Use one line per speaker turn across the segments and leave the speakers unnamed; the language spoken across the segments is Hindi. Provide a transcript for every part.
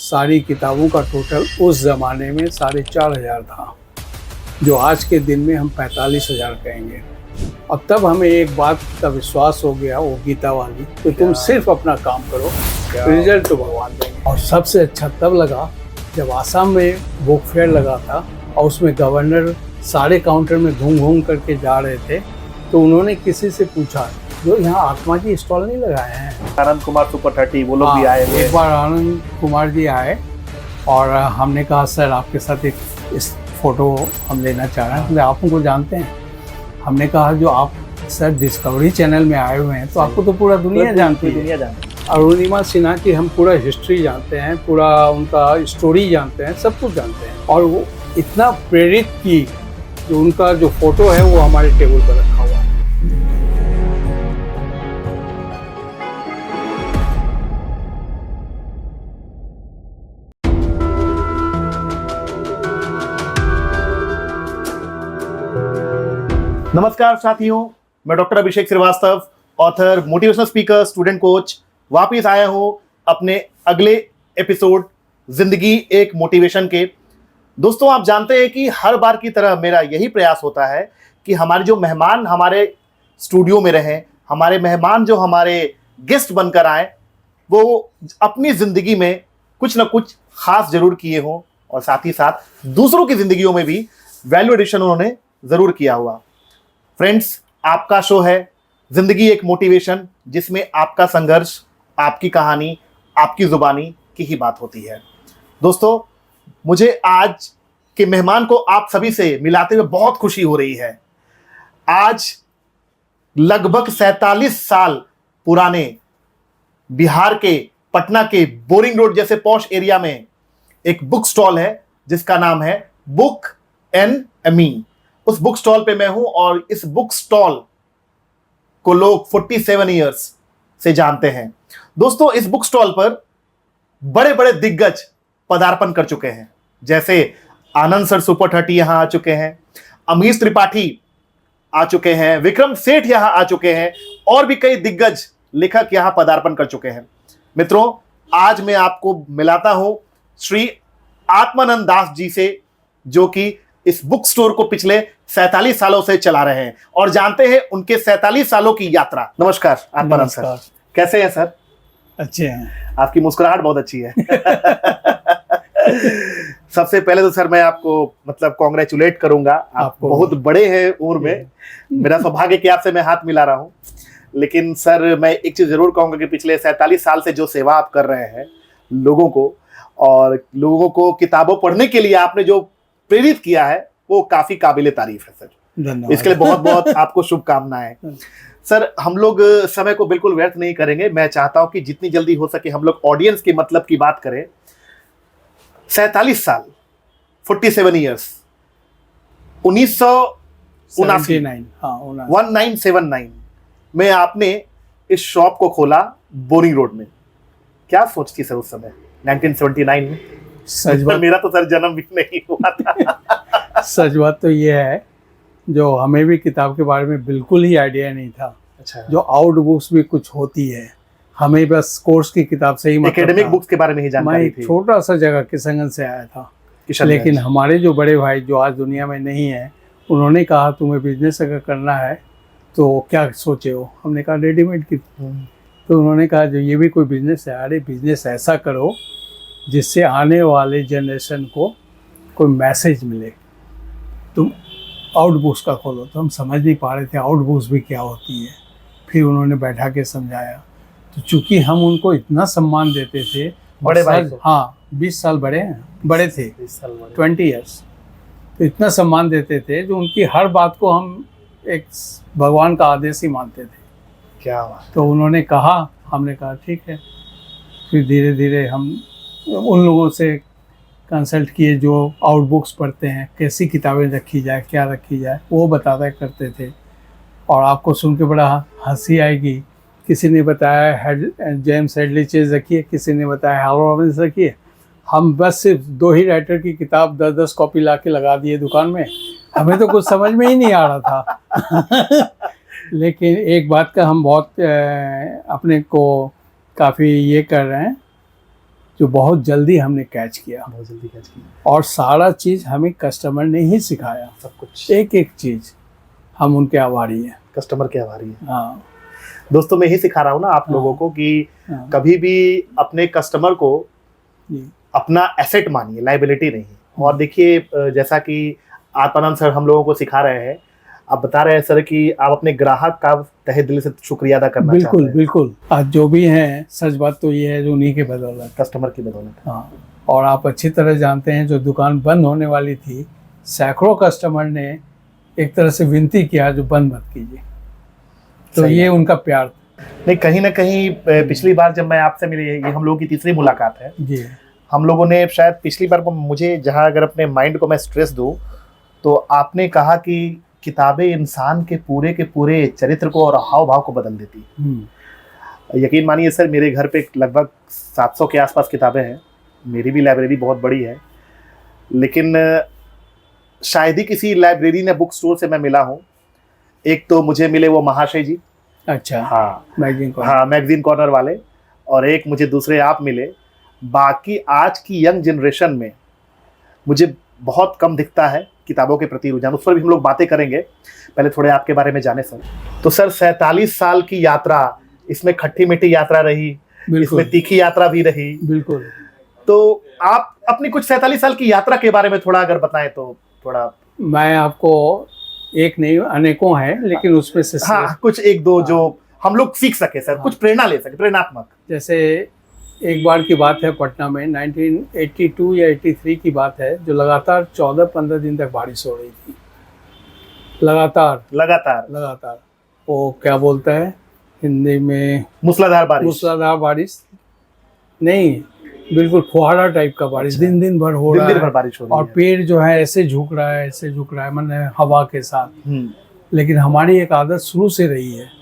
सारी किताबों का टोटल उस ज़माने में 4,500 था, जो आज के दिन में हम 45,000 कहेंगे। अब तब हमें एक बात का विश्वास हो गया, वो गीता वाली, तो तुम सिर्फ अपना काम करो, रिजल्ट तो भगवान देंगे। और सबसे अच्छा तब लगा जब आसाम में बुक फेयर लगा था और उसमें गवर्नर सारे काउंटर में घूम घूम करके जा रहे थे, तो उन्होंने किसी से पूछा जो यहाँ आत्मा जी स्टॉल नहीं लगाए हैं।
आनंद कुमार सुपर 30 वो लोग भी आए हुए।
एक बार आनंद कुमार जी आए और हमने कहा सर आपके साथ एक इस फोटो हम लेना चाह रहे हैं, तो आप उनको जानते हैं? हमने कहा जो आप सर डिस्कवरी चैनल में आए हुए हैं तो आपको तो पूरा दुनिया जानती है। अरुणिमा सिन्हा की हम पूरा हिस्ट्री जानते हैं, पूरा उनका स्टोरी जानते हैं, सब कुछ जानते हैं। और वो इतना प्रेरित की जो उनका जो फोटो है वो हमारे टेबल पर रखा हुआ है।
नमस्कार साथियों, मैं doctor Abhishek Srivastava, author, motivational speaker, student coach, वापिस आया हूं अपने अगले एपिसोड जिंदगी एक मोटिवेशन के। दोस्तों, आप जानते हैं कि हर बार की तरह मेरा यही प्रयास होता है कि हमारे जो मेहमान हमारे स्टूडियो में रहें, हमारे मेहमान जो हमारे गेस्ट बनकर आए, वो अपनी जिंदगी में कुछ ना कुछ खास जरूर किए हों और साथ ही साथ दूसरों की जिंदगियों में भी वैल्यू एडिशन उन्होंने जरूर किया हुआ। फ्रेंड्स, आपका शो है जिंदगी एक मोटिवेशन, जिसमें आपका संघर्ष, आपकी कहानी, आपकी जुबानी की ही बात होती है। दोस्तों, मुझे आज के मेहमान को आप सभी से मिलाते हुए बहुत खुशी हो रही है। आज लगभग 47 साल पुराने बिहार के पटना के बोरिंग रोड जैसे पॉश एरिया में एक बुक स्टॉल है जिसका नाम है बुक एन एमी। उस बुक स्टॉल पे मैं हूं और इस बुक स्टॉल को लोग 47 इयर्स से जानते हैं। दोस्तों, इस बुक स्टॉल पर बड़े बड़े दिग्गज पदार्पण कर चुके हैं, जैसे आनंद सर सुपर 30 यहां आ चुके हैं, अमीश त्रिपाठी आ चुके हैं, विक्रम सेठ यहां आ चुके हैं और भी कई दिग्गज लेखक यहां पदार्पण कर चुके हैं। मित्रों, आज मैं आपको मिलाता हूं श्री आत्मानंद दास जी से, जो कि इस बुक स्टोर को पिछले 47 सालों से चला रहे हैं और जानते हैं उनके 47 सालों की यात्रा। नमस्कार आत्मानंद सर, कैसे हैं सर?
अच्छे हैं।
आपकी मुस्कुराहट बहुत अच्छी है। सबसे पहले तो सर मैं आपको कॉन्ग्रेचुलेट करूंगा, आप बहुत बड़े हैं उम्र में। मेरा सौभाग्य कि आपसे मैं हाथ मिला रहा हूं। लेकिन सर, मैं एक चीज जरूर कहूंगा कि पिछले 47 साल से जो सेवा आप कर रहे हैं लोगों को, और लोगों को किताबों पढ़ने के लिए आपने जो प्रेरित किया है, वो काफी काबिले तारीफ है सर।
धन्यवाद।
इसके लिए बहुत बहुत आपको शुभकामनाएं। सर, हम लोग समय को बिल्कुल व्यर्थ नहीं करेंगे। मैं चाहता हूं कि जितनी जल्दी हो सके हम लोग ऑडियंस के मतलब की बात करें। 47 साल, 47 ईयर्स, 1979 में आपने इस शॉप को खोला बोरिंग रोड में। क्या सोच थी सर उस समय 1979 में?
सच बात,
मेरा तो सर जन्म भी नहीं हुआ था।
सच बात तो ये है, जो हमें भी किताब के बारे में बिल्कुल ही आइडिया नहीं था।
अच्छा।
जो आउट बुक्स भी कुछ होती है, हमें बस कोर्स की किताब से ही मतलब
एकेडमिक बुक्स के बारे में ही जानकारी थी।
मैं छोटा सा जगह किशनगंज से आया था, लेकिन हमारे जो बड़े भाई जो आज दुनिया में नहीं है, उन्होंने कहा तुम्हें बिजनेस अगर करना है तो क्या सोचे हो? हमने कहा रेडीमेड की। तो उन्होंने कहा जो ये भी कोई बिजनेस है, अरे बिजनेस ऐसा करो जिससे आने वाले जनरेशन को कोई मैसेज मिले, तुम आउट बुक्स का खोलो। तो हम समझ नहीं पा रहे थे आउट बुक्स भी क्या होती है। फिर उन्होंने बैठा के समझाया। तो चूंकि हम उनको इतना सम्मान देते थे,
बड़े भाई को,
हाँ 20 साल बड़े थे,
20 साल बड़े,
20 ईयर्स, तो इतना सम्मान देते थे जो उनकी हर बात को हम एक भगवान का आदेश ही मानते थे।
क्या बात।
तो उन्होंने कहा, हमने कहा ठीक है। फिर धीरे धीरे हम उन लोगों से कंसल्ट किए जो आउट बुक्स पढ़ते हैं, कैसी किताबें रखी जाए, क्या रखी जाए, वो बताया करते थे। और आपको सुन के बड़ा हंसी आएगी, किसी ने बताया जेम्स हेडली चेज रखिए, किसी ने बताया हार्व रॉबिन्स रखिए। हम बस सिर्फ 2 ही राइटर की किताब 10-10 कॉपी ला के लगा दिए दुकान में। हमें तो कुछ समझ में ही नहीं आ रहा था। लेकिन एक बात का हम बहुत अपने को काफ़ी ये कर रहे हैं जो बहुत जल्दी हमने कैच किया,
बहुत जल्दी कैच किया।
और सारा चीज़ हमें कस्टमर ने ही सिखाया,
सब कुछ,
एक एक चीज़। हम उनके आभारी हैं।
कस्टमर के आभारी हैं।
हाँ
दोस्तों, मैं ही सिखा रहा हूँ ना आप लोगों को कि कभी भी अपने कस्टमर को अपना एसेट मानिए, लाइबिलिटी नहीं। और देखिए, जैसा कि आत्मानंद सर हम लोगों को सिखा रहे हैं, आप बता रहे हैं सर कि आप अपने ग्राहक का तहे दिल से शुक्रिया अदा करना चाहते हैं।
बिल्कुल। आज जो भी हैं, सच बात तो ये है जो उन्हीं के बदौलत,
कस्टमर की बदौलत।
हाँ। और आप अच्छी तरह जानते हैं, जो दुकान बंद होने वाली थी, सैकड़ों कस्टमर ने एक तरह से विनती किया जो बंद मत कीजिए। तो ये उनका प्यार।
नहीं, कहीं ना कहीं पिछली बार जब मैं आपसे मिली, ये हम लोगों की तीसरी मुलाकात है
जी।
हम लोगों ने शायद पिछली बार, मुझे जहाँ अगर अपने माइंड को मैं स्ट्रेस दूं, तो आपने कहा कि किताबें इंसान के पूरे चरित्र को और हाव भाव को बदल देती। यकीन मानिए सर, मेरे घर पे लगभग 700 के आसपास किताबें हैं। मेरी भी लाइब्रेरी बहुत बड़ी है, लेकिन शायद ही किसी लाइब्रेरी ने बुक स्टोर से मैं मिला हूँ। एक तो मुझे मिले वो महाशय जी,
अच्छा,
हाँ,
मैगजीन
कॉर्नर वाले, और एक मुझे दूसरे आप मिले। बाकी आज की यंग जनरेशन में मुझे बहुत कम दिखता है किताबों के प्रति रुझान। उस पर भी हम लोग बातें करेंगे। पहले थोड़े आपके बारे में जाने सर। तो सर, 47 साल की यात्रा, इसमें खट्टी मीठी यात्रा रही, इसमें तीखी यात्रा भी रही।
बिल्कुल।
तो आप अपनी कुछ 47 साल की यात्रा के बारे में थोड़ा अगर बताएं तो थोड़ा।
मैं आपको एक नहीं, अनेकों हैं, लेकिन उसमें से
हाँ, कुछ एक दो जो हम लोग सीख सके सर, कुछ प्रेरणा ले सके, प्रेरणात्मक।
जैसे एक बार की बात है, पटना में 1982 या 83 की बात है, जो लगातार 14-15 दिन तक बारिश हो रही थी। लगातार वो क्या बोलता है हिंदी में, मूसलाधार बारिश नहीं, बिल्कुल फुहारा टाइप का बारिश। अच्छा। दिन भर हो रहा है,
बारिश हो रही
और
है।
पेड़ जो है ऐसे झुक रहा है मैंने हवा के साथ। लेकिन हमारी एक आदत शुरू से रही है।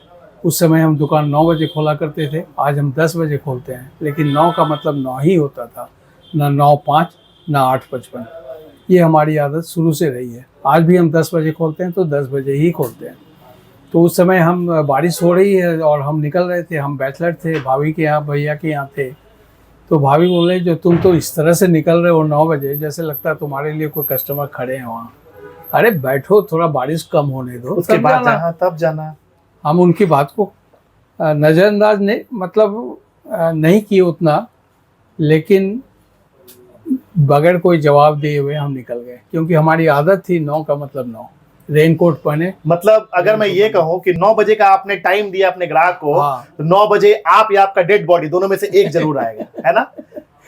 उस समय हम दुकान 9 बजे खोला करते थे, आज हम 10 बजे खोलते हैं, लेकिन 9 का मतलब 9 ही होता था, ना 9:05 ना 8:55। ये हमारी आदत शुरू से रही है। आज भी हम 10 बजे खोलते हैं तो 10 बजे ही खोलते हैं। तो उस समय हम, बारिश हो रही है और हम निकल रहे थे, हम बैचलर थे, भाभी के यहाँ, भैया के यहाँ थे। तो भाभी बोले, जो तुम तो इस तरह से निकल रहे हो 9 बजे, जैसे लगता है तुम्हारे लिए कोई कस्टमर खड़े हैं वहाँ। अरे बैठो, थोड़ा बारिश कम होने दो,
उसके बाद तब जाना। हम
उनकी बात को नज़रअंदाज नहीं किए उतना, लेकिन बगैर कोई जवाब दिए हुए हम निकल गए, क्योंकि हमारी आदत थी 9 का मतलब 9, रेनकोट पहने।
मतलब अगर मैं ये कहूँ कि 9 बजे का आपने टाइम दिया अपने ग्राहक को, तो 9 बजे आप या आपका डेड बॉडी दोनों में से एक जरूर आएगा, है ना।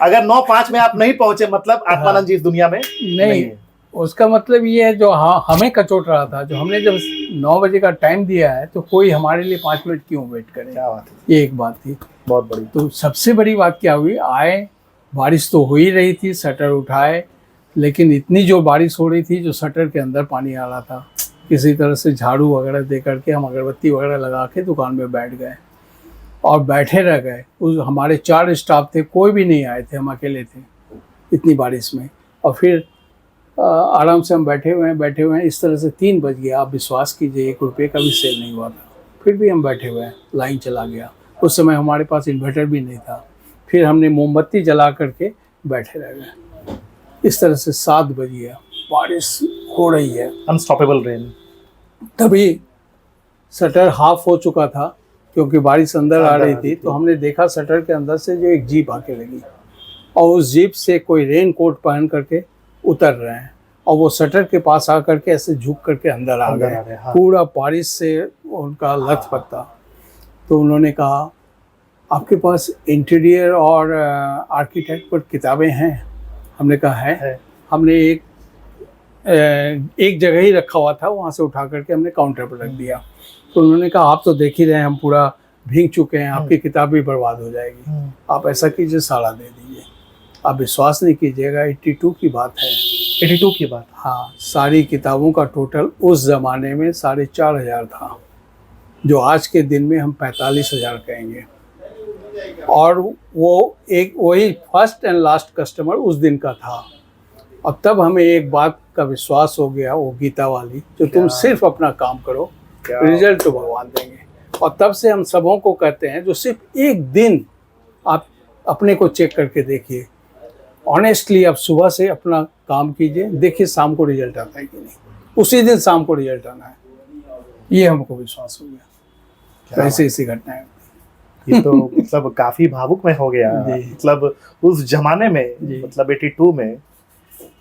अगर 9:05 में आप नहीं पहुंचे, मतलब आत्मानंद जी इस दुनिया में नहीं है।
उसका मतलब ये है, जो हमें कचोट रहा था, जो हमने जब 9 बजे का टाइम दिया है, तो कोई हमारे लिए 5 मिनट क्यों वेट करे।
क्या बात है,
ये एक बात थी
बहुत बड़ी।
तो सबसे बड़ी बात क्या हुई, आए, बारिश तो हो ही रही थी, शटर उठाए, लेकिन इतनी जो बारिश हो रही थी, जो शटर के अंदर पानी आ रहा था। किसी तरह से झाड़ू वगैरह दे करके, हम अगरबत्ती वगैरह लगा के दुकान में बैठ गए और बैठे रह गए। उस हमारे 4 स्टाफ थे, कोई भी नहीं आए थे, हम अकेले थे इतनी बारिश में। और फिर आराम से हम बैठे हुए हैं, इस तरह से 3 बज गया। आप विश्वास कीजिए, 1 रुपये का भी सेल नहीं हुआ था, फिर भी हम बैठे हुए हैं। लाइन चला गया। उस समय हमारे पास इन्वर्टर भी नहीं था। फिर हमने मोमबत्ती जला करके बैठे रह गए। इस तरह से 7 बज गया, बारिश हो रही है,
अनस्टॉपेबल रेन।
तभी शटर हाफ हो चुका था, क्योंकि बारिश अंदर आ रही थी। तो हमने देखा शटर के अंदर से जो एक जीप आके लगी, और उस जीप से कोई रेन कोट पहन करके उतर रहे हैं, और वो शटर के पास आकर के ऐसे झुक करके अंदर आ गए। हाँ। पूरा बारिश से उनका लथपथा। तो उन्होंने कहा, आपके पास इंटीरियर और आर्किटेक्ट पर किताबें हैं? हमने कहा है। हमने एक जगह ही रखा हुआ था, वहाँ से उठा करके हमने काउंटर पर रख दिया। तो उन्होंने कहा, आप तो देख ही रहे हैं, हम पूरा भीग चुके हैं, आपकी किताब भी बर्बाद हो जाएगी। आप ऐसा कीजिए, साड़ा दे दीजिए। आप विश्वास नहीं कीजिएगा, 82 की बात है।
82 की बात?
हाँ। सारी किताबों का टोटल उस ज़माने में 4,500 था, जो आज के दिन में हम 45,000 कहेंगे। और वो एक वही फर्स्ट एंड लास्ट कस्टमर उस दिन का था। अब तब हमें एक बात का विश्वास हो गया, वो गीता वाली, जो तुम सिर्फ अपना काम करो, रिजल्ट तो भगवान देंगे। और तब से हम सबों को कहते हैं, जो सिर्फ एक दिन आप अपने को चेक करके देखिए, ऑनेस्टली आप सुबह से अपना काम कीजिए, देखिए शाम को रिजल्ट आता है कि नहीं, उसी दिन शाम को रिजल्ट आना है, ये हमको विश्वास हो गया। तो ऐसी घटनाएं।
ये तो मतलब काफी भावुक में हो गया, मतलब उस जमाने में, मतलब 82 में,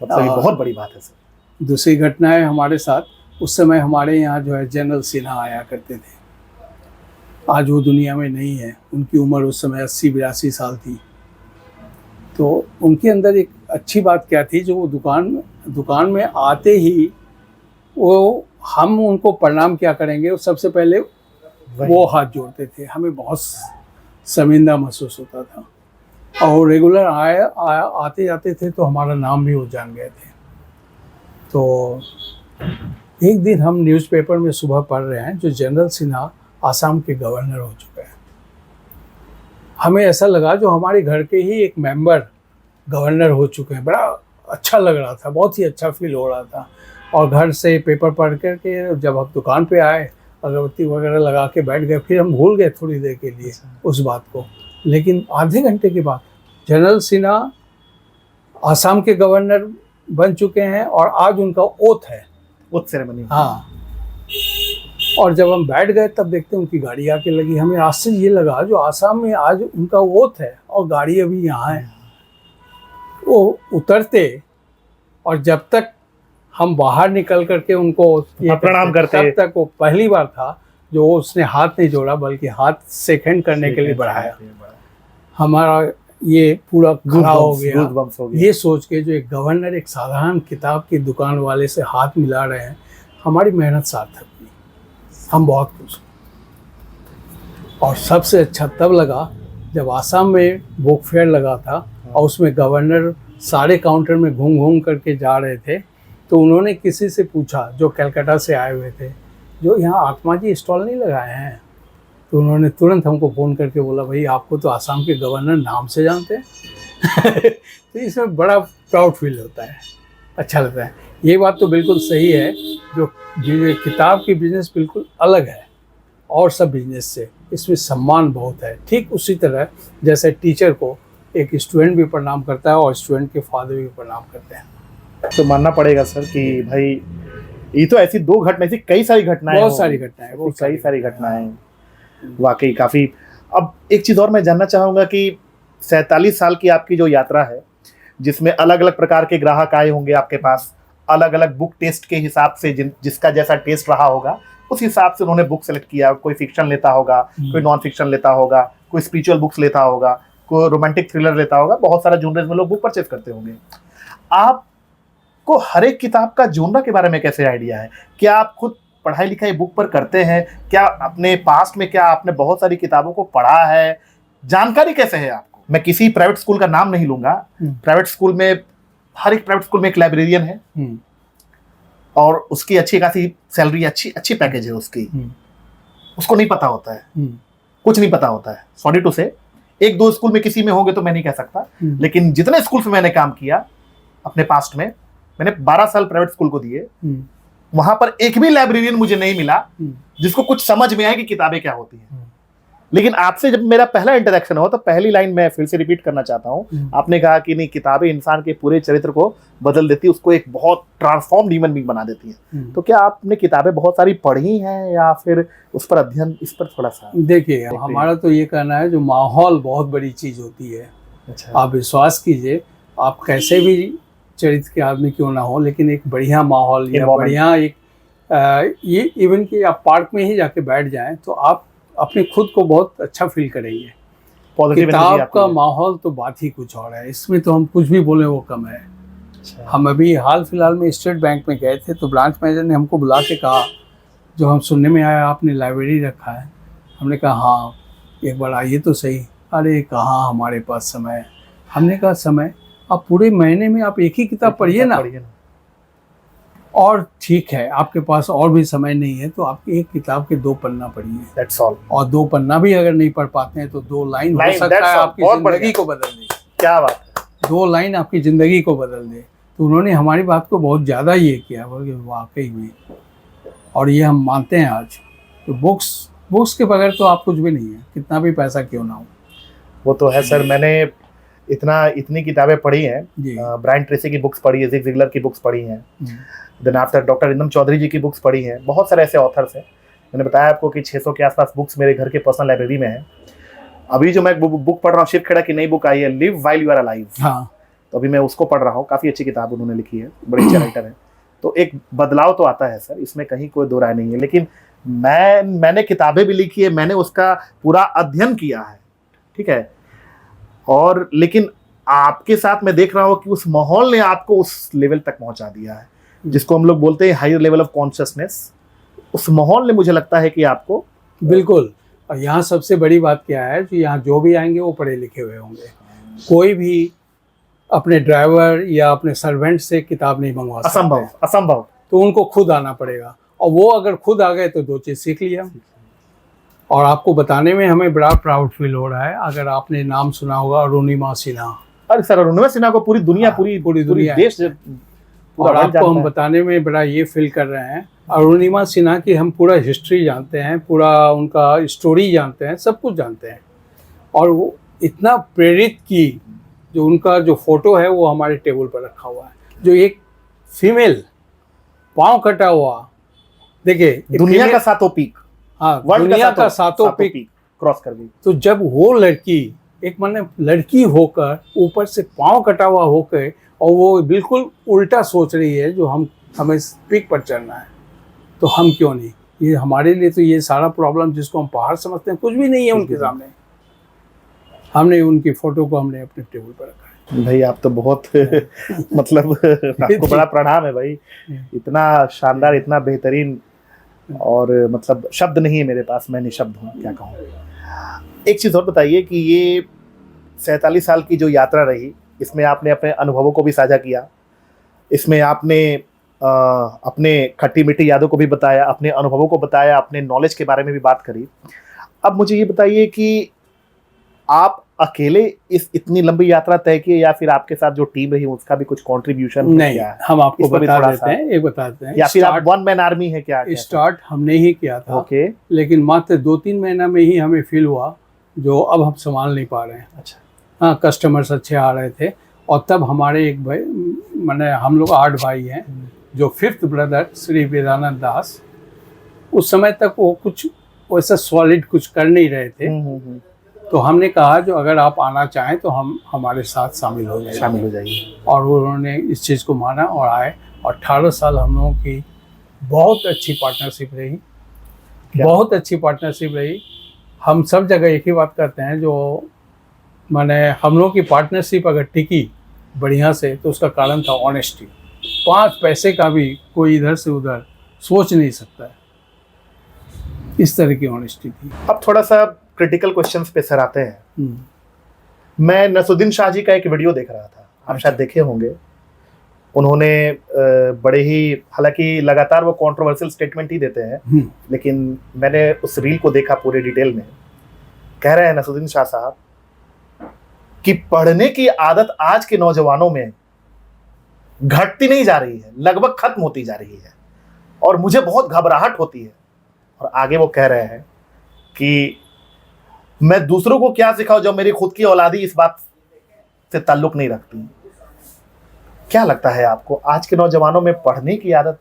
मतलब ये बहुत बड़ी बात है सर।
दूसरी घटना है हमारे साथ, उस समय हमारे यहाँ जो है जनरल सिन्हा आया करते थे, आज वो दुनिया में नहीं है। उनकी उम्र उस समय 80-82 साल थी। तो उनके अंदर एक अच्छी बात क्या थी, जो वो दुकान में आते ही वो, हम उनको प्रणाम क्या करेंगे, वो सबसे पहले वो हाथ जोड़ते थे। हमें बहुत शर्मिंदा महसूस होता था, और रेगुलर आते जाते थे, तो हमारा नाम भी वो जान गए थे। तो एक दिन हम न्यूज़पेपर में सुबह पढ़ रहे हैं, जो जनरल सिन्हा आसाम के गवर्नर हो चुके हैं। हमें ऐसा लगा जो हमारे घर के ही एक मेंबर गवर्नर हो चुके हैं, बड़ा अच्छा लग रहा था, बहुत ही अच्छा फील हो रहा था। और घर से पेपर पढ़ करके जब हम दुकान पे आए, अगरबत्ती वगैरह लगा के बैठ गए, फिर हम भूल गए थोड़ी देर के लिए उस बात को। लेकिन आधे घंटे के बाद जनरल सिन्हा आसाम के गवर्नर बन चुके हैं, और आज उनका ओथ है,
ओथ सेरेमनी।
हाँ। और जब हम बैठ गए तब देखते हैं उनकी गाड़ी आके लगी। हमें आश्चर्य ये लगा, जो आसाम में आज उनका ओथ है और गाड़ी अभी यहाँ है। वो उतरते, और जब तक हम बाहर निकल करके उनको
प्रणाम करते,
तब तक वो पहली बार था जो उसने हाथ नहीं जोड़ा, बल्कि हाथ सेकंड करने के लिए बढ़ाया। हमारा ये पूरा खड़ा हो गया, ये सोच के जो एक गवर्नर एक साधारण किताब की दुकान वाले से हाथ मिला रहे हैं, हमारी मेहनत सार्थक हुई, हम बहुत खुश। और सबसे अच्छा तब लगा जब आसाम में बुक फेयर लगा था, और उसमें गवर्नर सारे काउंटर में घूम घूम करके जा रहे थे। तो उन्होंने किसी से पूछा, जो कलकत्ता से आए हुए थे, जो यहाँ आत्मा जी स्टॉल नहीं लगाए हैं? तो उन्होंने तुरंत हमको फ़ोन करके बोला, भाई आपको तो आसाम के गवर्नर नाम से जानते हैं। तो इसमें बड़ा प्राउड फील होता है, अच्छा लगता है। ये बात तो बिल्कुल सही है, जो किताब की बिजनेस बिल्कुल अलग है और सब बिजनेस से, इसमें सम्मान बहुत है। ठीक उसी तरह जैसे टीचर को एक स्टूडेंट भी प्रणाम करता है और स्टूडेंट के फादर भी प्रणाम करते हैं।
तो मानना पड़ेगा सर कि भाई ये तो ऐसी दो घटना, ऐसी कई सारी घटनाएं,
बहुत सारी घटनाएं,
कई सारी घटनाएं, वाकई काफी। अब एक चीज और मैं जानना चाहूंगा कि 47 साल की आपकी जो यात्रा है, जिसमें अलग अलग प्रकार के ग्राहक आए होंगे आपके पास, अलग अलग बुक टेस्ट के हिसाब से, जिसका जैसा टेस्ट रहा होगा उस हिसाब से उन्होंने बुक सेलेक्ट किया। कोई फिक्शन लेता होगा, कोई नॉन फिक्शन लेता होगा, कोई स्पिरिचुअल बुक्स लेता होगा, कोई रोमांटिक थ्रिलर लेता होगा, बहुत सारा जॉनर्स में लोग बुक परचेज करते होंगे। आपको हर एक किताब का जॉनर के बारे में कैसे आइडिया है? क्या आप खुद पढ़ाई लिखाई बुक पर करते हैं? क्या अपने पास्ट में क्या आपने बहुत सारी किताबों को पढ़ा है? जानकारी कैसे है आपको? मैं किसी प्राइवेट स्कूल का नाम नहीं लूंगा। प्राइवेट स्कूल में, हर एक प्राइवेट स्कूल में एक लाइब्रेरियन है, और उसकी अच्छी खासी सैलरी, अच्छी पैकेज है उसकी। उसको नहीं पता होता है, कुछ नहीं पता होता है। सॉरी टू से, एक दो स्कूल में किसी में होंगे तो मैं नहीं कह सकता, लेकिन जितने स्कूल में मैंने काम किया अपने पास्ट में, मैंने 12 साल प्राइवेट स्कूल को दिए, वहां पर एक भी लाइब्रेरियन मुझे नहीं मिला जिसको कुछ समझ में आए कि किताबें क्या होती हैं। लेकिन आपसे जब मेरा पहला इंटरेक्शन हो, तो पहली लाइन मैं फिर से रिपीट करना चाहता हूं। आपने कहा कि नहीं, किताबें इंसान के पूरे चरित्र को बदल देती है, उसको एक बहुत ट्रांसफॉर्म्ड ह्यूमन बीइंग बना देती हैं। तो क्या आपने किताबें बहुत सारी पढ़ी हैं, या फिर उस पर अध्ययन, इस पर थोड़ा सा
देखिए? हमारा तो ये कहना है, जो माहौल बहुत बड़ी चीज होती है।
अच्छा।
आप विश्वास कीजिए, आप कैसे भी चरित्र के आदमी क्यों ना हो, लेकिन एक बढ़िया माहौल या बढ़िया ये इवन कि आप पार्क में ही जाके बैठ जाएं तो आप अपने खुद को बहुत अच्छा फील करेंगे। किताब का माहौल तो बात ही कुछ और है, इसमें तो हम कुछ भी बोले वो कम है।
अच्छा।
हम अभी हाल फिलहाल में स्टेट बैंक में गए थे, तो ब्रांच मैनेजर ने हमको बुला के कहा, जो हम सुनने में आया आपने लाइब्रेरी रखा है। हमने कहा हाँ, एक बार आइए तो सही। अरे कहाँ हमारे पास समय है। हमने कहा समय, आप पूरे महीने में आप एक ही किताब पढ़िए ना। और ठीक है, आपके पास और भी समय नहीं है तो आप एक किताब के 2 पन्ना पढ़िए,
दैट्स ऑल।
और 2 पन्ना भी अगर नहीं पढ़ पाते हैं तो 2 लाइन हो सकता है आपकी जिंदगी को बदल दे।
क्या बात है,
2 लाइन आपकी जिंदगी को बदल दे। तो उन्होंने हमारी बात को बहुत ज़्यादा ये किया, बोले वाकई में, और ये हम मानते हैं आज। तो बुक्स के बगैर तो आप कुछ भी नहीं है, कितना भी पैसा क्यों ना हो।
वो तो है सर। मैंने इतनी किताबें पढ़ी हैं।
जी।
ब्रायन ट्रेसी की बुक्स पढ़ी है, जिग जिगलर की बुक्स पढ़ी हैं,
हम्म,
देन आफ्टर डॉक्टर इंदम चौधरी जी की बुक्स पढ़ी हैं। बहुत सारे ऐसे ऑथर्स हैं। मैंने बताया आपको कि 600 के आसपास बुक्स मेरे घर के पर्सनल लाइब्रेरी में है। अभी जो मैं बुक पढ़ रहा हूँ, शिव खेड़ा की नई बुक आई है, live while you are alive,
हाँ
तो अभी मैं उसको पढ़ रहा हूँ। काफ़ी अच्छी किताब उन्होंने लिखी है, बड़े अच्छे राइटर हैं। तो एक बदलाव तो आता है सर, इसमें कहीं कोई दो राय नहीं है। लेकिन मैंने किताबें भी लिखी है, मैंने उसका पूरा अध्ययन किया है, ठीक है। और लेकिन आपके साथ मैं देख रहा हूँ कि उस माहौल ने आपको उस लेवल तक पहुंचा दिया है जिसको हम लोग बोलते हैं हायर लेवल ऑफ कॉन्शियसनेस। उस माहौल ने, मुझे लगता है कि आपको
बिल्कुल। और यहाँ सबसे बड़ी बात क्या है कि यहाँ जो भी आएंगे वो पढ़े लिखे हुए होंगे। कोई भी अपने ड्राइवर या अपने सर्वेंट से किताब नहीं मंगवा सकते।
असंभव, असंभव।
तो उनको खुद आना पड़ेगा, और वो अगर खुद आ गए तो 2 चीज़ सीख लिया। और आपको बताने में हमें बड़ा प्राउड फील हो रहा है, अगर आपने नाम सुना होगा अरुणिमा सिन्हा।
अरे सर, अरुणिमा सिन्हा को पूरी दुनिया,
हाँ,
पूरी
दुनिया
देश,
और आपको हम बताने में बड़ा ये फील कर रहे हैं, अरुणिमा सिन्हा की हम पूरा हिस्ट्री जानते हैं, पूरा उनका स्टोरी जानते हैं, सब कुछ जानते हैं। और वो इतना प्रेरित की, जो उनका जो फोटो है वो हमारे टेबल पर रखा हुआ है, जो एक फीमेल पाँव कटा हुआ, देखिए
दुनिया का सातों पीक,
हाँ दुनिया का सातों पीक
क्रॉस कर गई।
तो जब वो लड़की, एक माने लड़की होकर, ऊपर से पाँव कटा हुआ होकर, और वो बिल्कुल उल्टा सोच रही है जो हमें पीक पर चढ़ना है, तो हम क्यों नहीं। ये हमारे लिए तो ये सारा प्रॉब्लम जिसको हम पहाड़ समझते हैं कुछ भी नहीं है उनके सामने। हमने उनकी फोटो को हमने अपने टेबल पर रखा है।
भाई आप तो बहुत मतलब आपको बड़ा प्रणाम है भाई, इतना शानदार, इतना बेहतरीन, और मतलब शब्द नहीं है मेरे पास, मैं निशब्द हूँ, क्या कहूँ। एक चीज़ और बताइए कि ये 47 साल की जो यात्रा रही, इसमें आपने अपने अनुभवों को भी साझा किया, इसमें आपने अपने खट्टी मीठी यादों को भी बताया, अपने अनुभवों को बताया, अपने नॉलेज के बारे में भी बात करी। अब मुझे ये बताइए कि आप अकेले इस इतनी लंबी यात्रा तय की, या फिर आपके साथ जो टीम रही उसका भी कुछ कंट्रीब्यूशन
नहीं
क्या है?
हम आपको बता देते हैं, एक बताते हैं,
या फिर आप वन मैन आर्मी है क्या?
स्टार्ट हमने ही किया था,
ओके।
लेकिन मात्र 2-3 महीना में ही हमें फील हुआ जो अब हम संभाल नहीं पा रहे हैं।
अच्छा।
हाँ, कस्टमर्स अच्छे आ रहे थे, और तब हमारे एक भाई, मैंने हम लोग 8 भाई हैं, जो 5th ब्रदर श्री वेदानंद दास, उस समय तक वो कुछ वैसा सॉलिड कुछ कर नहीं रहे थे। तो हमने कहा जो अगर आप आना चाहें तो हम हमारे साथ शामिल हो जाइए। और उन्होंने इस चीज़ को माना और आए, और 18 साल हम लोगों की बहुत अच्छी पार्टनरशिप रही, बहुत अच्छी पार्टनरशिप रही। हम सब जगह एक ही बात करते हैं, जो माने हम लोगों की पार्टनरशिप अगर टिकी बढ़िया से तो उसका कारण था ऑनेस्टी। 5 पैसे का भी कोई इधर से उधर सोच नहीं सकता है, इस तरह की ऑनेस्टी थी।
अब थोड़ा सा क्रिटिकल क्वेश्चंस पे सर आते हैं। मैं नसरुद्दीन शाह जी का एक वीडियो देख रहा था, आप शायद देखे होंगे। उन्होंने बड़े ही, हालांकि लगातार वो कंट्रोवर्शियल स्टेटमेंट ही देते हैं, लेकिन मैंने उस रील को देखा पूरे डिटेल में। कह रहे हैं नसरुद्दीन शाह साहब कि पढ़ने की आदत आज के नौजवानों में घटती नहीं जा रही है, लगभग खत्म होती जा रही है, और मुझे बहुत घबराहट होती है। और आगे वो कह रहे हैं कि मैं दूसरों को क्या सिखाऊं जब मेरी खुद की औलादी इस बात से ताल्लुक नहीं रखती। क्या लगता है आपको, आज के नौजवानों में पढ़ने की आदत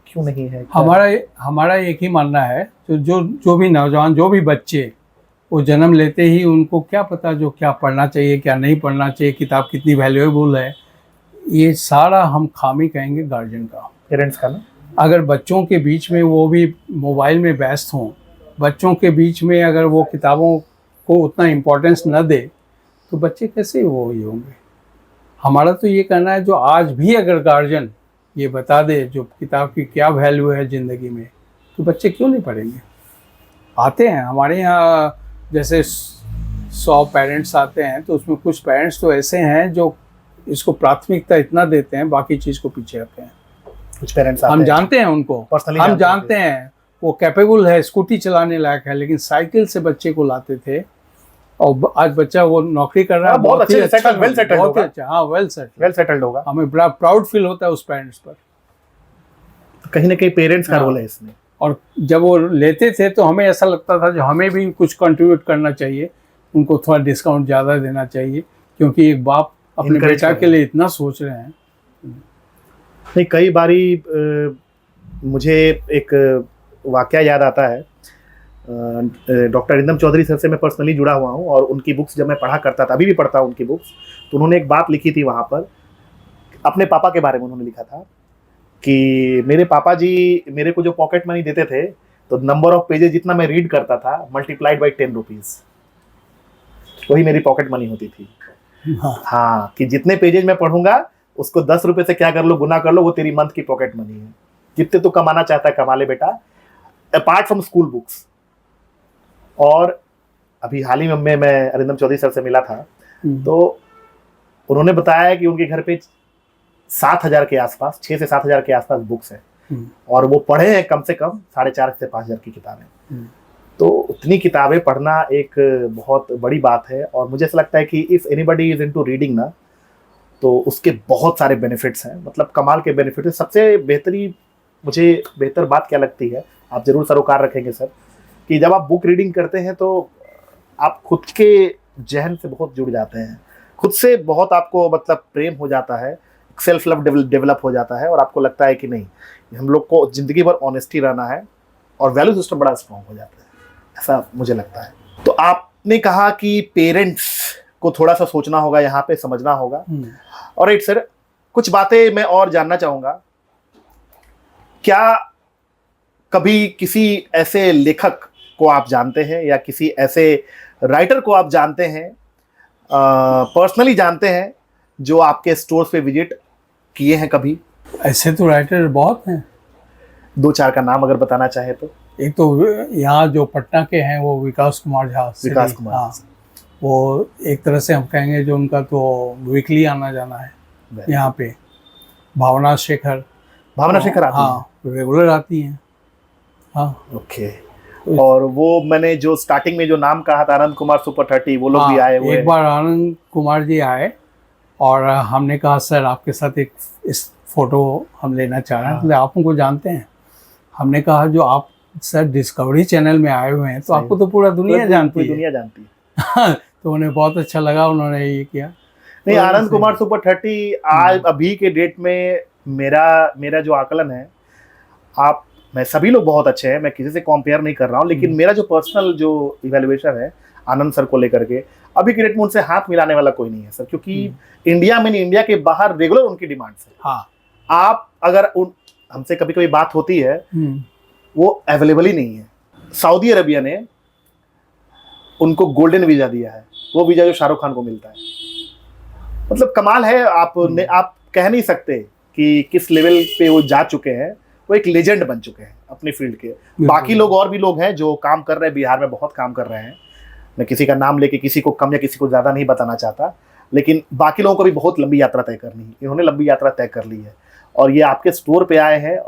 क्यों नहीं है?
हमारा एक ही मानना है, जो भी नौजवान, जो भी बच्चे, वो जन्म लेते ही उनको क्या पता जो क्या पढ़ना चाहिए, क्या नहीं पढ़ना चाहिए, किताब कितनी वैल्यूएबल है, ये सारा हम खामी कहेंगे गार्जियन का,
पेरेंट्स का ना। अगर
बच्चों के बीच में वो भी मोबाइल में व्यस्त हों, बच्चों के बीच में अगर वो किताबों को उतना इम्पोर्टेंस न दे, तो बच्चे कैसे वो ये होंगे। हमारा तो ये कहना है, जो आज भी अगर गार्जियन ये बता दे जो किताब की क्या वैल्यू है ज़िंदगी में, तो बच्चे क्यों नहीं पढ़ेंगे। आते हैं हमारे यहाँ, जैसे 100 पेरेंट्स आते हैं, तो उसमें कुछ पेरेंट्स तो ऐसे हैं जो इसको प्राथमिकता इतना देते हैं, बाकी चीज़ को पीछे रखते हैं।
कुछ पेरेंट्स
हम जानते हैं उनको, हम जानते हैं वो कैपेबल है, स्कूटी चलाने लायक है, लेकिन साइकिल से बच्चे को लाते थे, और आज बच्चा वो नौकरी कर रहा है,
बहुत अच्छे, वेल सेटल्ड होगा।
हाँ, वेल सेटल्ड
होगा।
हमें बड़ा प्राउड फील होता है उस पेरेंट्स पर।
कहीं ना कहीं पेरेंट्स का रोल है इसमें।
और जब वो लेते थे तो हमें ऐसा लगता था जो हमें भी कुछ कंट्रीब्यूट करना चाहिए। उनको थोड़ा डिस्काउंट ज़्यादा देना चाहिए, क्योंकि एक बाप अपने
Encourage
बेटा के
करें।
लिए इतना सोच रहे हैं।
नहीं, कई बारी मुझे एक वाकया याद आता है। डॉक्टर अरिंदम चौधरी सर से मैं पर्सनली जुड़ा हुआ हूँ, और उनकी बुक्स जब मैं पढ़ा करता था, अभी भी पढ़ता हूँ उनकी बुक्स, तो उन्होंने एक बात लिखी थी वहाँ पर, अपने पापा के बारे में उन्होंने लिखा था कि मेरे पापा जी मेरे को जो पॉकेट मनी देते थे, तो नंबर ऑफ पेजेस जितना मैं रीड करता था मल्टीप्लाइड बाई 10 रुपीज़, वही मेरी पॉकेट मनी होती थी।
हाँ,
हाँ, कि जितने पेजेज मैं पढ़ूंगा उसको 10 रुपए से क्या कर लो, गुना कर लो, वो तेरी मंथ की पॉकेट मनी है। जितने तू कमाना चाहता है कमा ले बेटा, अपार्ट फ्रॉम स्कूल बुक्स। और अभी हाल ही में मैं अरिंदम चौधरी सर से मिला था, तो उन्होंने बताया कि उनके घर पे 7,000 के आसपास, 6 से 7,000 के आसपास बुक्स है, और वो पढ़े हैं कम से कम 4,500 से 5,000 की किताबें। तो उतनी किताबें पढ़ना एक बहुत बड़ी बात है, और मुझे ऐसा लगता है कि if anybody is into reading ना, तो उसके बहुत सारे बेनिफिट्स हैं, मतलब कमाल के बेनिफिट है। सबसे मुझे बेहतर बात क्या लगती है, आप जरूर सरोकार रखेंगे सर, कि जब आप बुक रीडिंग करते हैं तो आप खुद के जहन से बहुत जुड़ जाते हैं, खुद से बहुत आपको मतलब प्रेम हो जाता है, सेल्फ लव डेवलप हो जाता है, और आपको लगता है कि नहीं, हम लोग को जिंदगी भर ऑनेस्टी रहना है, और वैल्यू सिस्टम बड़ा स्ट्रॉन्ग हो जाता है, ऐसा मुझे लगता है। तो आपने कहा कि पेरेंट्स को थोड़ा सा सोचना होगा, यहाँ पे समझना होगा। और राइट सर, कुछ बातें मैं और जानना चाहूँगा। क्या कभी किसी ऐसे लेखक को आप जानते हैं, या किसी ऐसे राइटर को आप जानते हैं, पर्सनली जानते हैं, जो आपके स्टोर्स पे विजिट किए हैं कभी?
ऐसे तो राइटर बहुत हैं।
2-4 का नाम अगर बताना चाहे तो।
एक तो यहाँ जो पटना के हैं वो विकास कुमार झा।
विकास कुमार।
हाँ, वो एक तरह से हम कहेंगे जो उनका तो वीकली आना जाना है यहाँ पे। भावना शेखर
आती है?
हाँ, रेगुलर आती हैं। हाँ,
ओके। और वो मैंने जो स्टार्टिंग में जो नाम कहा था, आनंद कुमार सुपर 30, वो लोग भी आए हुए।
एक बार आनंद कुमार जी आए, और हमने कहा सर आपके साथ एक इस फोटो हम लेना चाह रहे हैं। तो आप उनको जानते हैं? हमने कहा जो आप सर डिस्कवरी चैनल में आए हुए हैं, तो आपको तो पूरा दुनिया जानती है।
दुनिया जानती है।
तो उन्हें बहुत अच्छा लगा, उन्होंने ये किया।
नहीं, आनंद कुमार सुपर 30 आज अभी के डेट में मेरा जो आकलन है, मैं सभी लोग बहुत अच्छे हैं, मैं किसी से कंपेयर नहीं कर रहा हूँ, लेकिन मेरा जो पर्सनल जो इवैल्यूएशन है आनंद सर को लेकर के, अभी के डेट में उनसे हाथ मिलाने वाला कोई नहीं है सर, क्योंकि इंडिया में, इंडिया के बाहर रेगुलर उनकी डिमांड्स है।
हाँ,
आप अगर हमसे कभी कभी बात होती है, वो अवेलेबल ही नहीं है। सऊदी अरबिया ने उनको गोल्डन वीजा दिया है, वो वीजा जो शाहरुख खान को मिलता है। मतलब कमाल है। आप कह नहीं सकते कि किस लेवल पे वो जा चुके हैं, वो एक लेजेंड बन चुके हैं अपने फील्ड के। बाकी लोग और भी लोग हैं जो काम कर रहे हैं, बिहार में बहुत काम कर रहे हैं। मैं किसी का नाम लेके किसी को कम या किसी को ज़्यादा नहीं बताना चाहता, लेकिन बाकी लोगों को भी बहुत लंबी यात्रा तय करनी है। इन्होंने लंबी यात्रा तय कर ली है, और ये आपके स्टोर पे आए हैं।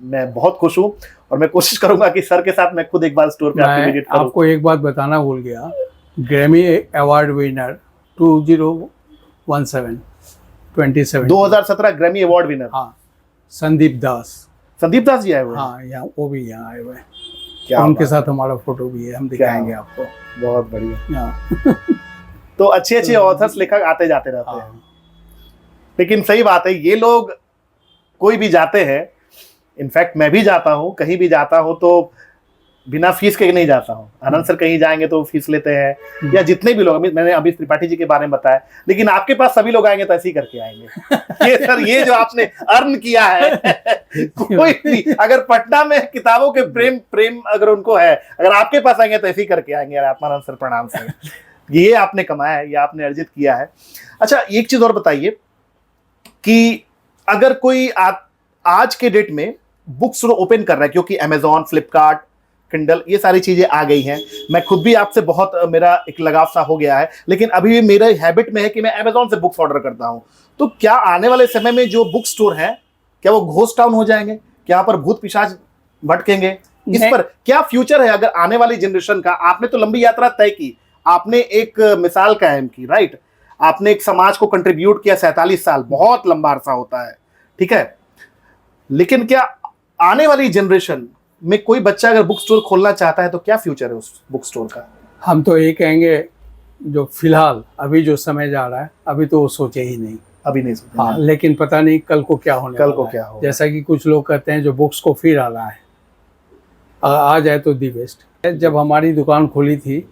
मैं बहुत खुश हूँ, और मैं कोशिश करूंगा कि सर के साथ मैं खुद एक बार स्टोर पे आपके विजिट करूं।
आपको एक बात बताना भूल गया, Grammy award winner
2017 Grammy award winner,
हाँ, संदीप दास
जी आए हुए।
हाँ, यहाँ वो भी यहाँ आए हुए हैं।
क्या
उनके साथ हमारा फोटो भी है, हम दिखाएंगे आपको।
बहुत बढ़िया। तो अच्छे ऑथर्स, लेखक आते जाते रहते हैं। लेकिन सही बात है, ये लोग कोई भी जाते हैं, इनफैक्ट मैं भी जाता हूँ, कहीं भी जाता हूँ तो बिना फीस के नहीं जाता हूँ। आनंद सर कहीं जाएंगे तो फीस लेते हैं, या जितने भी लोग, मैंने अभी त्रिपाठी जी के बारे में बताया, लेकिन आपके पास सभी लोग आएंगे तो ऐसे ही करके आएंगे। ये सर, ये जो आपने अर्न किया है, कोई भी अगर पटना में किताबों के प्रेम अगर उनको है, अगर आपके पास आएंगे तो ऐसे ही करके आएंगे। आत्मानंद सर प्रणाम सर, ये आपने कमाया है, ये आपने अर्जित किया है। अच्छा, एक चीज और बताइए कि अगर कोई आज के डेट में बुक स्टोर ओपन कर रहा है, क्योंकि अमेजॉन, फ्लिपकार्ट, किंडल, ये सारी चीजें आ गई हैं। मैं खुद भी आपसे बहुत मेरा एक लगाव सा हो गया है, लेकिन अभी भी मेरा हैबिट में है कि मैं अमेजॉन से बुक्स ऑर्डर करता हूं। तो क्या आने वाले समय में जो बुक स्टोर हैं, क्या वो घोस्ट टाउन हो जाएंगे? क्या यहाँ पर भूत पिशाच भटकेंगे? इस पर क्या फ्यूचर है अगर आने वाली जनरेशन का? आपने तो लंबी यात्रा तय की, आपने एक मिसाल कायम की, राइट? आपने एक समाज को कंट्रीब्यूट किया 47 साल, बहुत लंबा अरसा होता है, ठीक है। लेकिन क्या आने वाली जनरेशन में कोई बच्चा अगर बुक स्टोर खोलना चाहता है तो क्या फ्यूचर है उस बुक स्टोर का?
हम तो ये कहेंगे जो फिलहाल अभी जो समय जा रहा है, अभी तो वो सोचे ही नहीं।
अभी नहीं सोचा।
हाँ, लेकिन पता नहीं कल को क्या होने
कल
वाला
को
है।
क्या होगा।
जैसा कि कुछ लोग कहते हैं जो बुक्स को फिर आ रहा है, आ जाए तो दी बेस्ट। जब हमारी दुकान खुली थी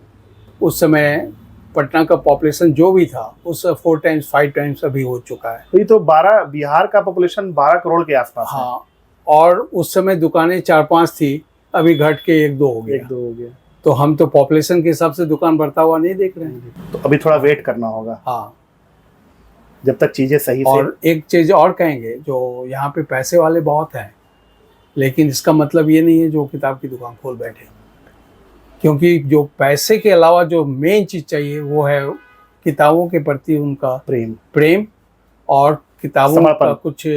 उस समय पटना का पॉपुलेशन जो भी था उस 4 टाइम्स 5 टाइम्स अभी हो चुका है।
तो ये तो 12 बिहार का पॉपुलेशन 12 करोड़ के आसपास है।
हाँ, और उस समय दुकानें 4-5 थी, अभी घट के 1-2 हो गया।
1-2 हो गया।
तो हम तो पॉपुलेशन के हिसाब से दुकान बढ़ता हुआ नहीं देख रहे हैं।
तो अभी थोड़ा वेट करना होगा।
हाँ,
जब तक चीजें सही से।
और एक चीज और कहेंगे, जो यहाँ पे पैसे वाले बहुत हैं, लेकिन इसका मतलब ये नहीं है जो किताब की दुकान खोल बैठे, क्योंकि जो पैसे के अलावा जो मेन चीज चाहिए वो है किताबों के प्रति उनका प्रेम और किताबों का कुछ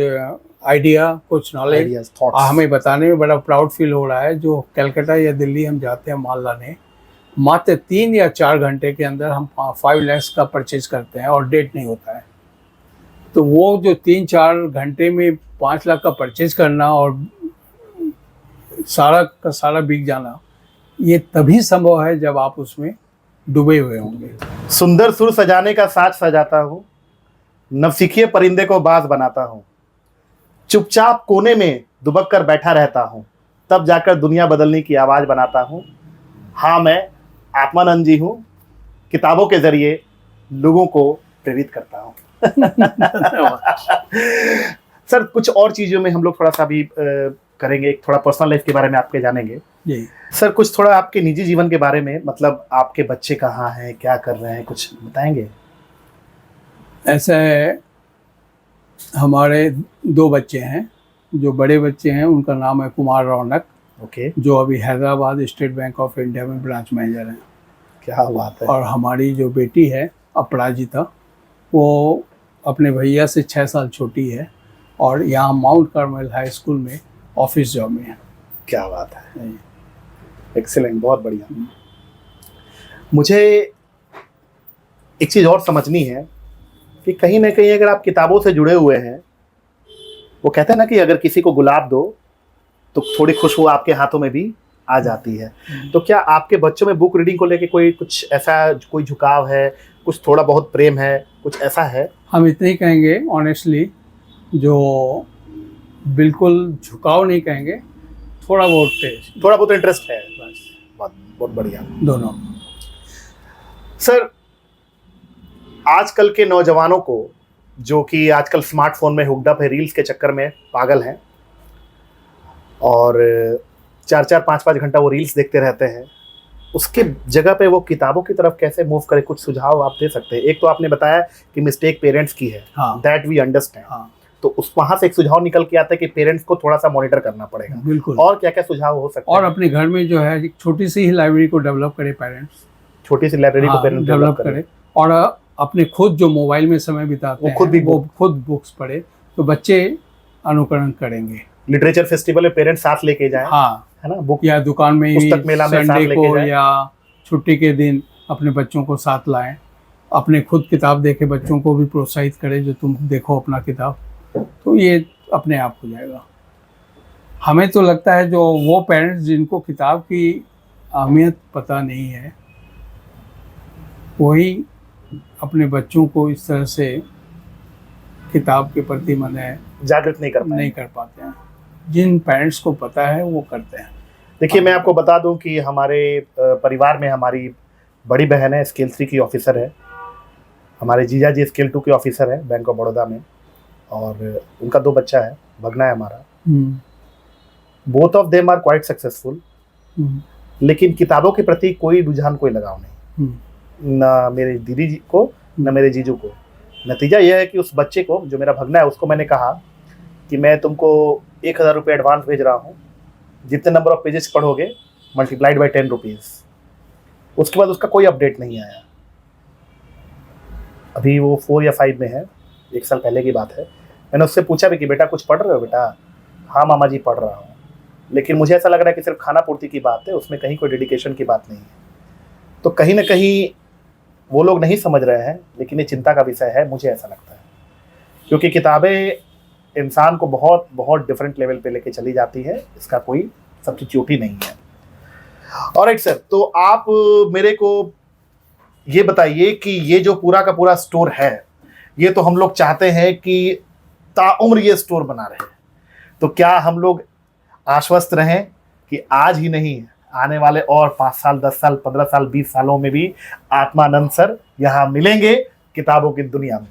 आइडिया, कुछ नॉलेज हमें बताने में बड़ा प्राउड फील हो रहा है। जो कलकत्ता या दिल्ली हम जाते हैं माल लाने, मात्र 3 या 4 घंटे के अंदर हम 5 लाख का परचेज करते हैं और डेट नहीं होता है। तो वो जो 3-4 घंटे में 5 लाख का परचेज करना और सारा का सारा बिक जाना, ये तभी संभव है जब आप उसमें डूबे हुए होंगे।
सुंदर सुर सजाने का साज सजाता हूँ, नवसिखिए परिंदे को बाज बनाता हूँ, चुपचाप कोने में दुबक कर बैठा रहता हूँ, तब जाकर दुनिया बदलने की आवाज बनाता हूँ। हाँ, मैं आत्मानंद जी हूँ, किताबों के जरिए लोगों को प्रेरित करता हूँ। सर, कुछ और चीजों में हम लोग थोड़ा सा भी करेंगे, थोड़ा पर्सनल लाइफ के बारे में आपके जानेंगे
जी। सर,
कुछ थोड़ा आपके निजी जीवन के बारे में, मतलब आपके बच्चे कहाँ हैं, क्या कर रहे हैं, कुछ बताएंगे?
ऐसा है, हमारे 2 बच्चे हैं। जो बड़े बच्चे हैं उनका नाम है कुमार रौनक,
ओके,
जो अभी Hyderabad state bank of India में ब्रांच मैनेजर हैं।
क्या बात है।
और हमारी जो बेटी है अपराजिता, वो अपने भैया से 6 साल छोटी है और यहाँ माउंट कार्मेल हाई स्कूल में ऑफिस जॉब में है।
क्या बात है, एक्सीलेंट, बहुत बढ़िया। मुझे एक चीज़ और समझनी है कि कहीं ना कहीं अगर आप किताबों से जुड़े हुए हैं, वो कहते हैं ना कि अगर किसी को गुलाब दो तो थोड़ी खुशबू आपके हाथों में भी आ जाती है। तो क्या आपके बच्चों में बुक रीडिंग को लेके कोई कुछ ऐसा कोई झुकाव है, कुछ थोड़ा बहुत प्रेम है, कुछ ऐसा है?
हम इतने ही कहेंगे ऑनेस्टली, जो बिल्कुल झुकाव नहीं कहेंगे, थोड़ा बहुत
इंटरेस्ट है, बहुत बढ़िया।
दोनों।
सर, आजकल के नौजवानों को, जो कि आजकल स्मार्टफोन में हुक्ड अप है, रील्स के चक्कर में पागल हैं और 4-4, 5-5 घंटा वो रील्स देखते रहते हैं, उसके जगह पे वो किताबों की तरफ कैसे मूव करे, कुछ सुझाव आप दे सकते हैं? एक तो आपने बताया कि मिस्टेक पेरेंट्स की है, दैट वी अंडरस्टैंड। तो उस वहां से एक सुझाव निकल के आता है कि पेरेंट्स को थोड़ा सा मॉनिटर करना पड़ेगा।
बिल्कुल।
और क्या क्या सुझाव हो सकते हैं?
और अपने घर में जो है एक छोटी सी ही लाइब्रेरी को डेवलप करे पेरेंट्स,
छोटी सी लाइब्रेरी को पेरेंट्स
डेवलप करे, और अपने खुद जो मोबाइल में समय बिताते हैं वो खुद बुक्स पढ़े, तो बच्चे अनुकरण करेंगे।
लिटरेचर फेस्टिवल में पेरेंट्स साथ लेके जाएं, है ना, बुक या दुकान में पुस्तक मेला में साथ लेके जाएं, या छुट्टी के दिन अपने बच्चों को साथ लाएं, अपने खुद किताब देखे बच्चों को भी प्रोत्साहित करें, जो तुम देखो अपना किताब, तो ये अपने आप हो जाएगा। हमें तो लगता है जो वो पेरेंट्स जिनको किताब की अहमियत पता नहीं है, वही अपने बच्चों को इस तरह से किताब के प्रति माने जागृत नहीं कर
पाते हैं। जिन पेरेंट्स को पता है वो करते हैं।
देखिए, मैं आपको बता दूं कि हमारे परिवार में हमारी बड़ी बहन है, स्केल 3 की ऑफिसर है, हमारे जीजा जी स्केल 2 के ऑफिसर है बैंक ऑफ बड़ौदा में, और उनका 2 बच्चा है, भगना है हमारा। Both of them are quite successful, लेकिन किताबों के प्रति कोई रुझान, कोई लगाव नहीं, ना मेरे दीदी जी को ना मेरे जीजू को। नतीजा यह है कि उस बच्चे को, जो मेरा भगना है, उसको मैंने कहा कि मैं तुमको 1000 रुपये एडवांस भेज रहा हूँ, जितने नंबर ऑफ पेजेस पढ़ोगे मल्टीप्लाइड बाई 10 रुपीज़। उसके बाद उसका कोई अपडेट नहीं आया। अभी वो 4 या 5 में है, 1 साल पहले की बात है। मैंने उससे पूछा भी कि बेटा कुछ पढ़ रहे हो? बेटा हाँ मामा जी पढ़ रहा हूँ, लेकिन मुझे ऐसा लग रहा है कि सिर्फ खाना पूर्ति की बात है, उसमें कहीं कोई डेडिकेशन की बात नहीं है। तो कहीं ना कहीं वो लोग नहीं समझ रहे हैं, लेकिन ये चिंता का विषय है, मुझे ऐसा लगता है, क्योंकि किताबें इंसान को बहुत बहुत डिफरेंट लेवल पे लेके चली जाती है, इसका कोई सब्स्टिट्यूट ही नहीं है। ऑलराइट सर, तो आप मेरे को ये बताइए कि ये जो पूरा का पूरा स्टोर है, ये तो हम लोग चाहते हैं कि ताउम्र ये स्टोर बना रहे, तो क्या हम लोग आश्वस्त रहें कि आज ही नहीं, आने वाले और 5 साल, 10 साल, 15 साल, 20 सालों में भी आत्मानंद सर यहाँ मिलेंगे किताबों की दुनिया में?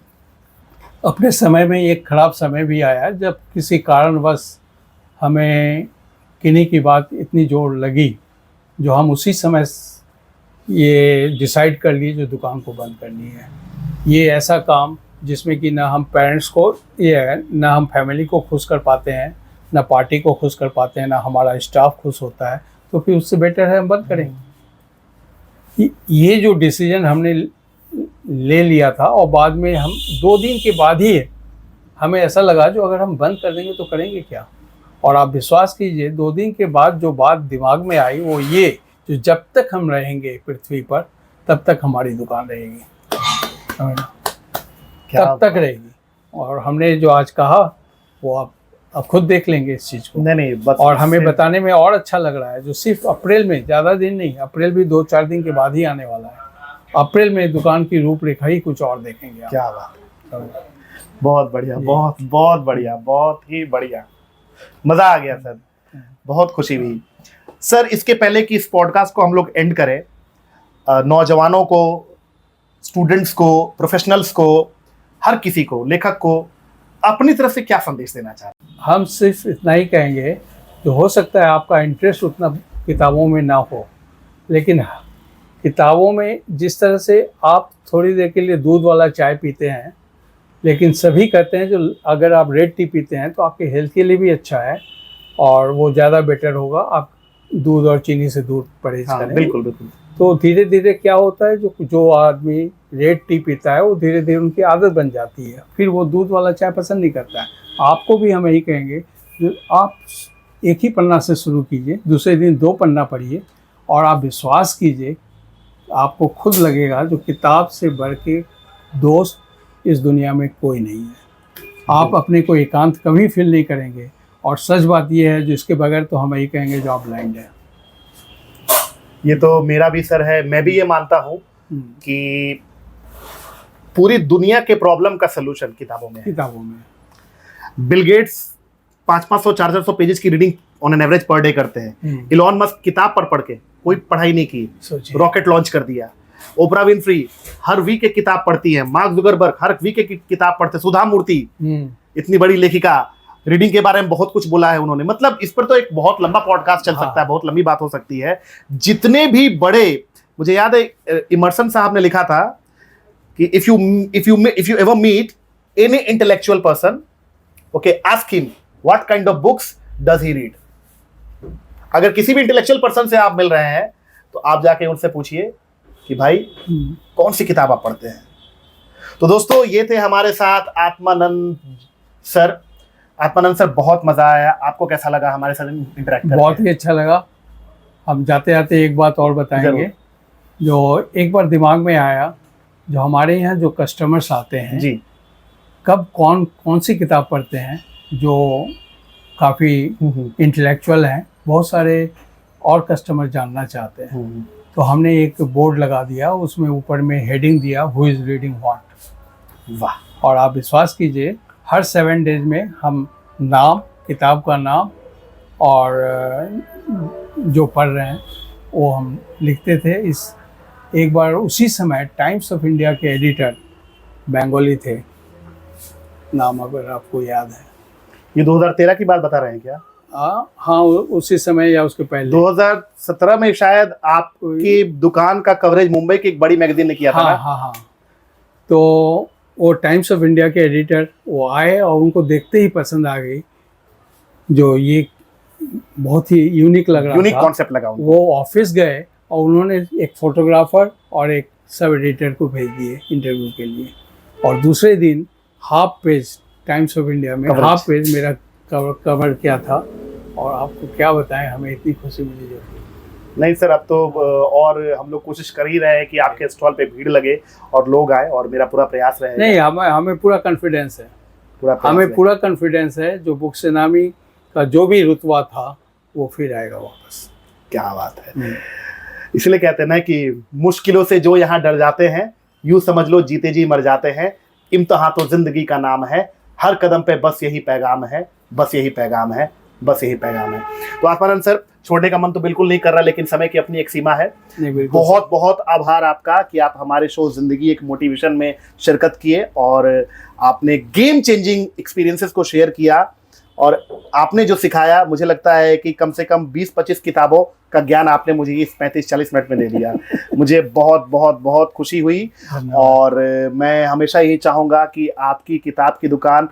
अपने समय में एक खराब समय भी आया जब किसी कारणवश हमें किन्हीं की बात इतनी जोर लगी, जो हम उसी समय ये डिसाइड कर लिए जो दुकान को बंद करनी है। ये ऐसा काम जिसमें कि ना हम पेरेंट्स को, ये है ना हम फैमिली को खुश कर पाते हैं, ना पार्टी को खुश कर पाते हैं, ना हमारा स्टाफ खुश होता है, तो फिर उससे बेटर है हम बंद करेंगे। ये जो डिसीजन हमने ले लिया था, और बाद में हम 2 दिन के बाद ही हमें ऐसा लगा जो अगर हम बंद कर देंगे तो करेंगे क्या। और आप विश्वास कीजिए 2 दिन के बाद जो बात दिमाग में आई वो ये, जो जब तक हम रहेंगे पृथ्वी पर तब तक हमारी दुकान रहेगी, तब तक रहेगी। और हमने जो आज कहा वो आप खुद देख लेंगे इस चीज़ को।
नहीं बस,
और हमें बताने में और अच्छा लग रहा है, जो सिर्फ अप्रैल में, ज़्यादा दिन नहीं, अप्रैल भी 2-4 दिन के बाद ही आने वाला है। अप्रैल में दुकान की रूपरेखा ही कुछ और देखेंगे आप।
क्या बात है, बहुत बढ़िया, बहुत बहुत बढ़िया, बहुत ही बढ़िया, मजा आ गया सर, बहुत खुशी हुई सर। इसके पहले कि इस पॉडकास्ट को हम लोग एंड करें, नौजवानों को, स्टूडेंट्स को, प्रोफेशनल्स को, हर किसी को, लेखक को अपनी तरफ से क्या संदेश देना चाहते हैं?
हम सिर्फ इतना ही कहेंगे कि हो सकता है आपका इंटरेस्ट उतना किताबों में ना हो, लेकिन किताबों में जिस तरह से आप थोड़ी देर के लिए दूध वाला चाय पीते हैं, लेकिन सभी कहते हैं जो अगर आप रेड टी पीते हैं तो आपके हेल्थ के लिए भी अच्छा है और वो ज़्यादा बेटर होगा, आप दूध और चीनी से दूर परहेज करें।
बिल्कुल बिल्कुल।
तो धीरे धीरे क्या होता है, जो आदमी रेड टी पीता है वो धीरे धीरे उनकी आदत बन जाती है, फिर वो दूध वाला चाय पसंद नहीं करता है। आपको भी हम यही कहेंगे, जो आप एक ही पन्ना से शुरू कीजिए, दूसरे दिन 2 पन्ना पढ़िए, और आप विश्वास कीजिए आपको खुद लगेगा जो किताब से बढ़ के दोस्त इस दुनिया में कोई नहीं है। आप अपने को एकांत कभी फील नहीं करेंगे। और सच बात यह है, जो इसके बगैर तो हम यही कहेंगे जो आप ब्लाइंड है।
ये तो मेरा भी सर है, मैं भी ये मानता हूँ कि पूरी दुनिया के प्रॉब्लम का सलूशन किताबों में है।
किताबों में
बिल गेट्स 500-500, 400 पेजेस की reading on an average per day करते हैं। इलॉन मस्क किताब पढ़ के कोई पढ़ाई नहीं की, रॉकेट लॉन्च कर दिया। ओपरा विनफ्री हर वीक एक किताब पढ़ती है। मार्क जुकरबर्ग हर वीक एक किताब पढ़ते। सुधा मूर्ति इतनी बड़ी लेखिका, रीडिंग के बारे में बहुत कुछ बोला है उन्होंने। मतलब इस पर तो एक बहुत लंबा पॉडकास्ट चल सकता है, बहुत लंबी बात हो सकती है। जितने भी बड़े, मुझे याद है इमर्सन साहब ने लिखा था कि if you ever meet any intellectual person, okay, ask him what kind of books does he read. अगर किसी भी इंटेलेक्चुअल पर्सन से आप मिल रहे हैं तो आप जाके उनसे पूछिए कि भाई कौन सी किताब आप पढ़ते हैं। तो दोस्तों, ये थे हमारे साथ आत्मानंद सर। आत्मानंद सर, बहुत मजा आया। आपको कैसा लगा हमारे साथ इंटरेक्ट करके?
बहुत ही अच्छा लगा। हम जाते जाते एक बात और बताएंगे, जो एक बार दिमाग में आया, जो हमारे यहाँ जो कस्टमर्स आते हैं
जी,
कब कौन सी किताब पढ़ते हैं, जो काफ़ी इंटेलेक्चुअल हैं, बहुत सारे और कस्टमर जानना चाहते हैं। तो हमने एक बोर्ड लगा दिया, उसमें ऊपर में हेडिंग दिया, हु इज़ रीडिंग व्हाट।
वाह।
और आप विश्वास कीजिए हर 7 डेज में हम नाम, किताब का नाम और जो पढ़ रहे हैं वो हम लिखते थे। एक बार उसी समय टाइम्स ऑफ इंडिया के एडिटर बंगाली थे, नाम अगर आपको याद है।
ये 2013 की बात बता रहे हैं क्या?
हाँ, उसी समय या उसके पहले
2017 में शायद आपकी दुकान का कवरेज मुंबई की एक बड़ी मैगजीन ने किया था।
हाँ। तो वो टाइम्स ऑफ इंडिया के एडिटर वो आए और उनको देखते ही पसंद आ गई, जो ये बहुत ही यूनिक लग रहा था,
यूनिक कॉन्सेप्ट लगा।
वो ऑफिस गए और उन्होंने एक फोटोग्राफर और एक सब एडिटर को भेज दिए इंटरव्यू के लिए। और दूसरे दिन half page times of India में हाफ पेज मेरा कवर किया था। और आपको क्या बताएं, हमें इतनी खुशी मिली। जो
नहीं सर, अब तो और हम लोग कोशिश कर ही रहे हैं कि आपके स्टॉल पे भीड़ लगे और लोग आए, और मेरा पूरा प्रयास रहेगा।
नहीं, हमें पूरा कॉन्फिडेंस है, हमें पूरा कॉन्फिडेंस है। जो बुक सेनामी का जो भी रुतबा था वो फिर आएगा वापस।
क्या बात है। इसलिए कहते हैं ना कि मुश्किलों से जो यहाँ डर जाते हैं, यूं समझ लो जीते जी मर जाते हैं। इम्तिहान तो जिंदगी का नाम है, हर कदम पे बस यही पैगाम है, बस यही पैगाम है, बस यही पैगाम है। तो आत्मानंद सर, छोड़ने का मन तो बिल्कुल नहीं कर रहा, लेकिन समय की अपनी एक सीमा है। बहुत बहुत आभार आपका कि आप हमारे शो जिंदगी एक मोटिवेशन में शिरकत किए और आपने गेम चेंजिंग एक्सपीरियंसेस को शेयर किया, और आपने जो सिखाया, मुझे लगता है कि कम से कम 20-25 किताबों का ज्ञान आपने मुझे इस 35-40 मिनट में दे दिया। मुझे बहुत बहुत बहुत खुशी हुई, और मैं हमेशा यही चाहूँगा कि आपकी किताब की दुकान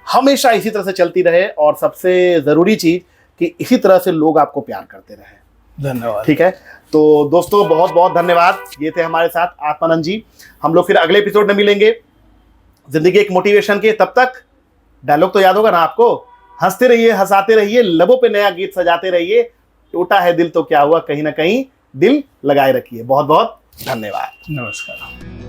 हमेशा इसी तरह से चलती रहे, और सबसे ज़रूरी चीज़ कि इसी तरह से लोग आपको प्यार करते रहें।
धन्यवाद।
ठीक है, तो दोस्तों बहुत बहुत धन्यवाद। ये थे हमारे साथ आत्मानंद जी। हम लोग फिर अगले एपिसोड में मिलेंगे जिंदगी एक मोटिवेशन के। तब तक डायलॉग तो याद होगा ना आपको, हंसते रहिए, हंसाते रहिए, लबों पे नया गीत सजाते रहिए, टूटा है दिल तो क्या हुआ, कहीं ना कहीं दिल लगाए रखिए। बहुत बहुत धन्यवाद।
नमस्कार।